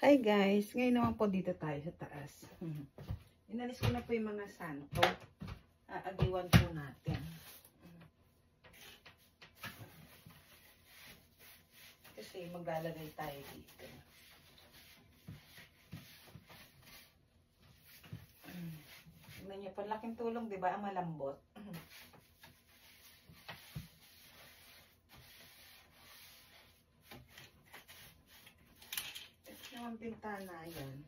Hi guys! Ngayon naman po dito tayo sa taas. Inalis ko na po yung mga santo. Aagiwan po natin. Kasi maglalagay tayo dito. Tignan niyo po, laking tulong, di ba? Ang malambot. Ang bintana yan,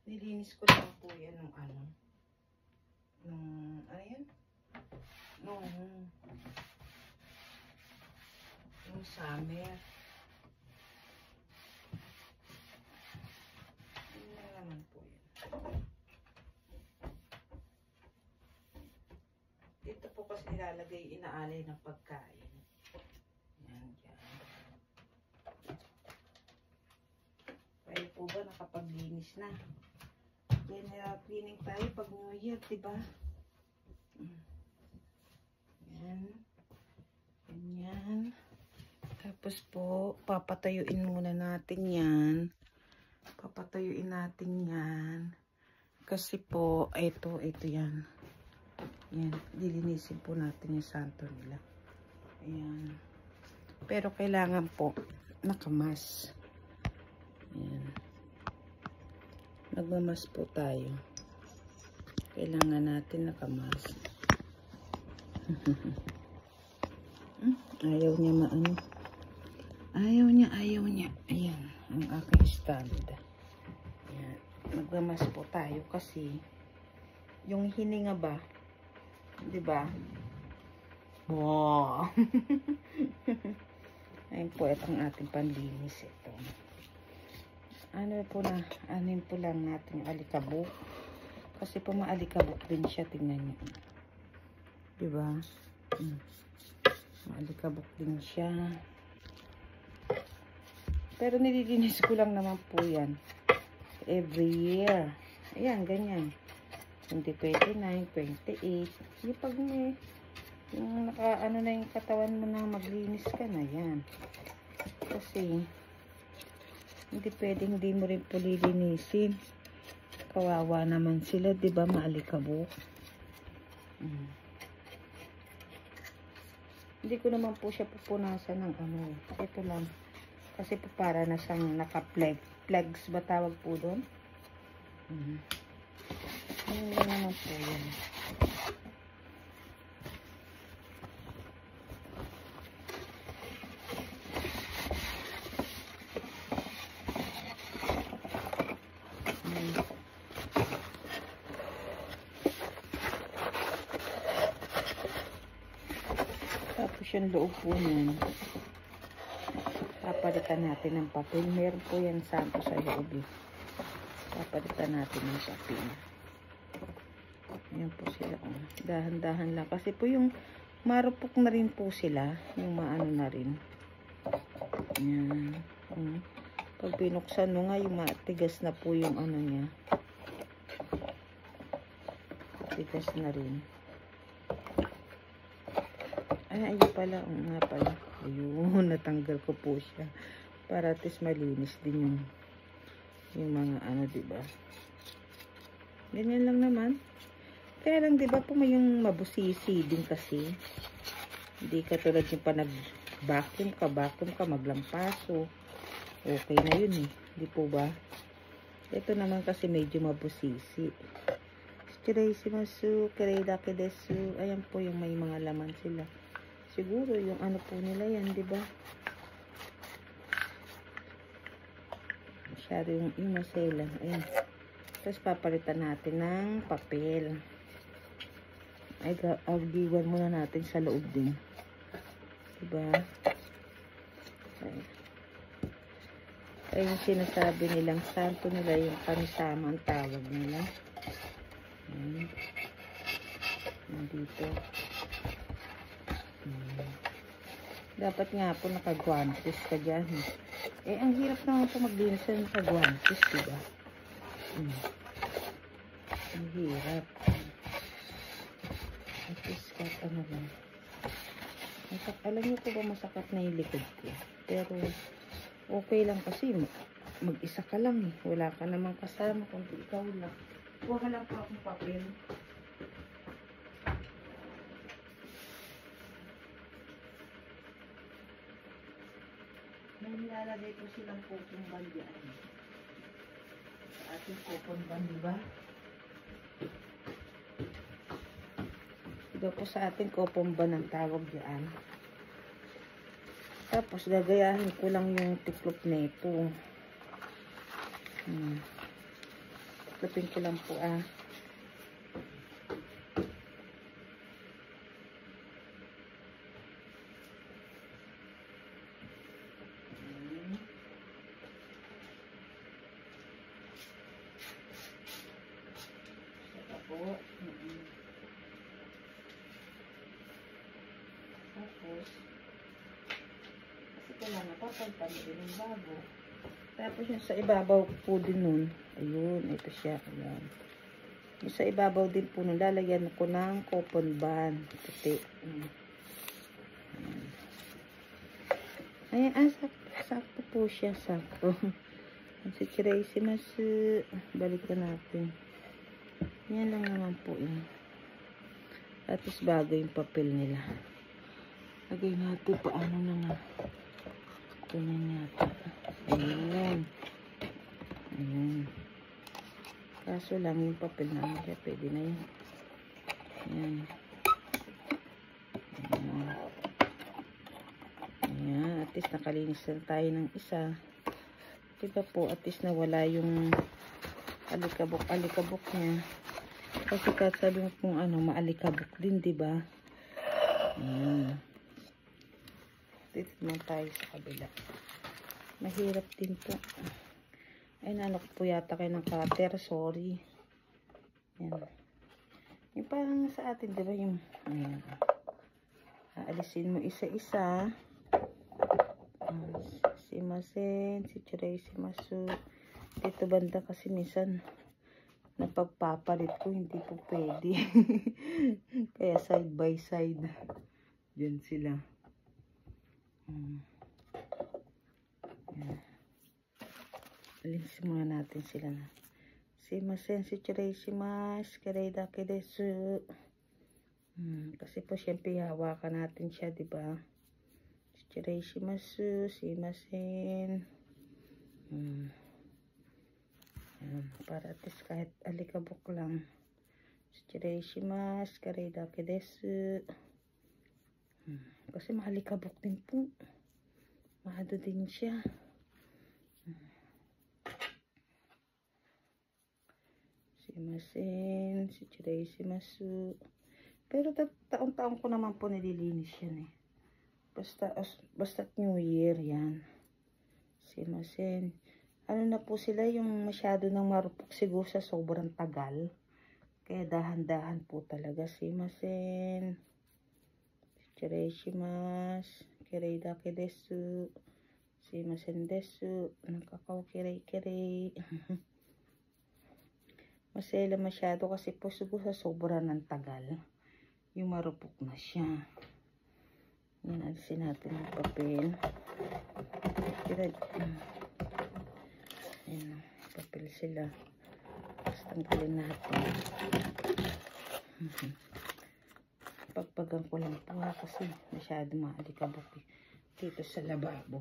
nilinis ko lang po yan nung summer. Ano naman po yan. Dito po kasi ilalagay, inaalay ng pagkain. Yan, yan. Pwede po ba nakapaglinis na? General cleaning tayo pag New Year, diba? Yan. Ganyan. Tapos po, papatayuin muna natin yan. Papatayuin natin yan. Kasi po, ito yan. Yan. Lilinisin po natin yung santo nila. Ayan. Pero kailangan po, nakamas. Ayan. Nagmamas po tayo. Kailangan natin nakamas. Ayaw niya maano. Ayaw niya. Ayan. Ang aking stand. Ayan. Nagmamas po tayo kasi yung hininga ba? Diba? Wow! Ayun po, itong ating panlinis ito. Anin po lang natin yung alikabok. Kasi po maalikabok din siya, tingnan niyo. Diba? Maalikabok din siya. Pero nililinis ko lang naman po yan. Every year. Ayan, ganyan. 2029, 28. Yung pag may, yung naka, na yung katawan mo na maglinis ka na, yan. Kasi, hindi pwedeng hindi mo rin po lilinisin. Kawawa naman sila, di ba? Maalikabok. Hindi ko naman po siya pupunasan ng ito lang. Kasi po para na siyang naka-flags ba tawag po doon? Ano lang naman po yan. Tapos yung loob po niyan, papalitan natin ng papel. Meron po yan santo sa loob. Papalitan natin ng papel. Ayan po sila. Dahan-dahan lang. Kasi po yung marupok na rin po sila. Yung maano na rin. Ayan. Pag binuksan mo nga, yung matigas na po yung niya. Tigas na rin. Ayun pala. Nga pala. Ayun, natanggal ko po siya. Para at least malinis din yung mga diba? Ganyan lang naman. Kaya lang, diba po may yung mabusisi din kasi. Hindi katulad yung pa nag-vacuum ka, maglampaso. Okay na yun eh. Di po ba? Ito naman kasi medyo mabusisi. Kirei-shimasu, kirei-dake desu. Ayan po yung may mga laman sila. Siguro yung po nila yan, di ba? Masyado yung masela. Ayan. Tapos papalitan natin ng papel. Ay, agiwan muna natin sa loob din. Diba? Ay, yung sinasabi nilang santo nila, yung kamisama ang tawag nila. Ayan. Nandito. Dapat nga po nakagwantes ka dyan. Ang hirap naman po maglinis na nakagwantes, diba? Ang hirap. At least lang. Alam niyo po ba masakit na yung likod ko? Pero okay lang kasi mag-isa ka lang eh. Wala ka namang kasama kundi ikaw lang. Huwag ka lang po akong papel. May nilalagay po silang cotton band yan. Sa ating cotton band, diba? Ito po sa ating cotton band ang tawag yan. Tapos gagayahin ko lang yung tiklop na ito. Tiklopin ko lang po Tapos, kasi kailangan papalitan din yung bago. Tapos yung sa ibabaw po din nun, ayun, ito siya, ayan. Yung sa ibabaw din po nun, lalagyan ko ng cotton band. Puti. Ayan, sakto po siya, sakto. Si Tracy, mas balikan natin. Yan lang naman po yun. At least bago yung papel nila. Lagay natin paano na nga. Ganyan natin. Ayan. Ayan. Kaso lang yung papel namin siya. Pwede na yun. Ayan. Ayan. Ayan. At least nakalinis na tayo ng isa. Diba po? At least nawala yung alikabok niya. Kasi kahit sabi mo kung ano, maalikabok din, diba? Ayan. Dito naman tayo sa kabila. Mahirap din po. Ay, nalok po yata kayo ng cutter. Sorry. Ayan. Yung parang sa atin, diba yung, ayan. Aalisin mo isa-isa. Si Masen, si Chiray, si Masu. Dito banda kasi minsan napagpapalit ko, hindi po pwede. Kaya side by side. Diyan sila. Alisin muna natin sila na. Si Masen, si Chiray, si Mas, Kiray Daki Desu. Kasi po siyempre hawakan natin siya, diba? Si Chiray, si Masu, si Masen. Para at least kahit alikabok lang. Shirayashimasu, Kiray Daki Desu. Kasi mahalikabok din po. Mahado din siya. Shimasen, si Shirayashimasu. Pero taon-taon ko naman po nililinis yan eh. Basta New Year yan. Shimasen. Ano na po sila, yung masyado nang marupok siguro sa sobrang tagal. Kaya dahan-dahan po talaga. Shimasen. Shirayashimasu. Kiray Daki Desu. Shimasen Desu. Nakakaw kiray-kiray. Masela masyado kasi po siguro sa sobrang ng tagal. Yung marupok na siya. Yan, alisin natin ang papel. Ayan, papel sila. Tapos tanggalin natin. Pagpagang ko lang po kasi masyado maalikabok dito sa lababo.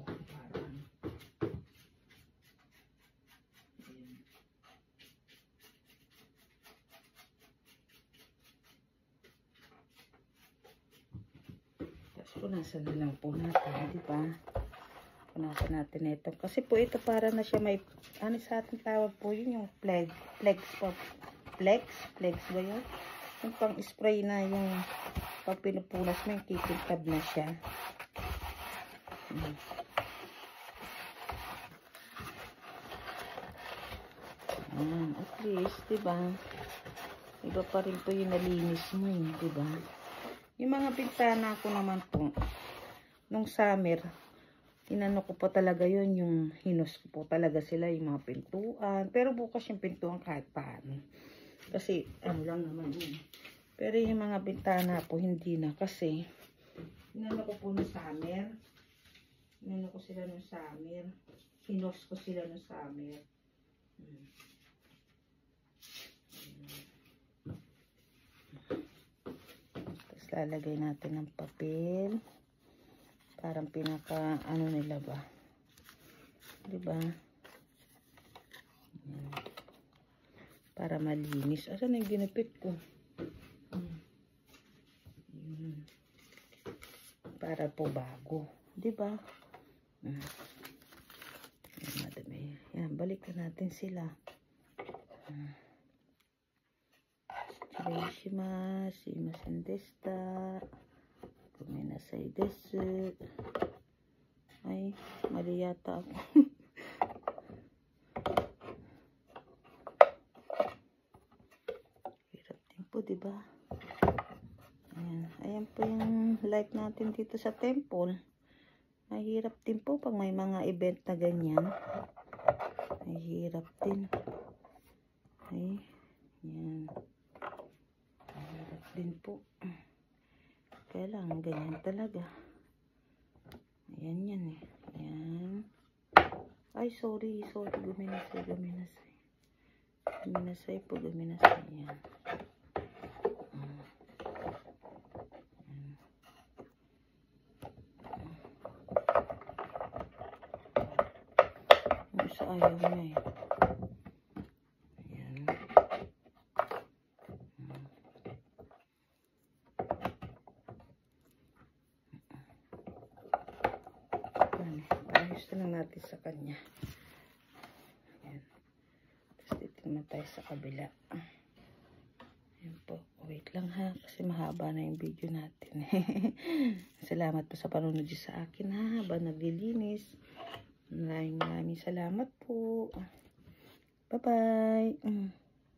Tapos punasan na lang po natin, di ba? Punasan natin ito. Kasi po ito para na siya may, ano sa ating tawag po yun, yung flex po. Flex ba yun? Yung pang spray na yung pag pinupunas mo yung kikintab na siya. At least, diba? Iba pa rin po yung nalinis mo yun, diba? Yung mga bintana ko naman po, nung summer, inano ko po talaga yun, yung hinos ko po talaga sila, yung mga pintuan. Pero bukas yung pintuan kahit paano. Kasi, ano lang naman yun. Pero yung mga bintana po, hindi na. Kasi, inano ko po nung summer. Inano ko sila nung summer. Kinos ko sila no summer. Tapos lalagay natin ng papel. Parang pinaka ano nila ba? Diba? Para malinis. Asan yung ginupit ko? Para po bago. Diba? Madami. Yan, balikan natin sila. Shimashimasu, imasen deshita. Gomenasai desu. Ay, mali yata ako. Hirap din po, diba? Ayan. Ayan po yung life natin dito sa temple. Mahirap din po pag may mga event na ganyan. Mahirap din. Ay, yan. Mahirap din po. Kaya lang, ganyan talaga. Ayan yan eh. Ayan. Ay, sorry. Guminasay. Guminasay po. Ayan. Ayaw niya eh. Ayan. Ayos na lang natin sa kanya. Ayan. Tapos dito naman tayo sa kabila. Ayan po. Wait lang ha. Kasi mahaba na yung video natin. Salamat po sa panonood sa akin ha. Habang naglilinis. Maraming salamat po. Bye-bye.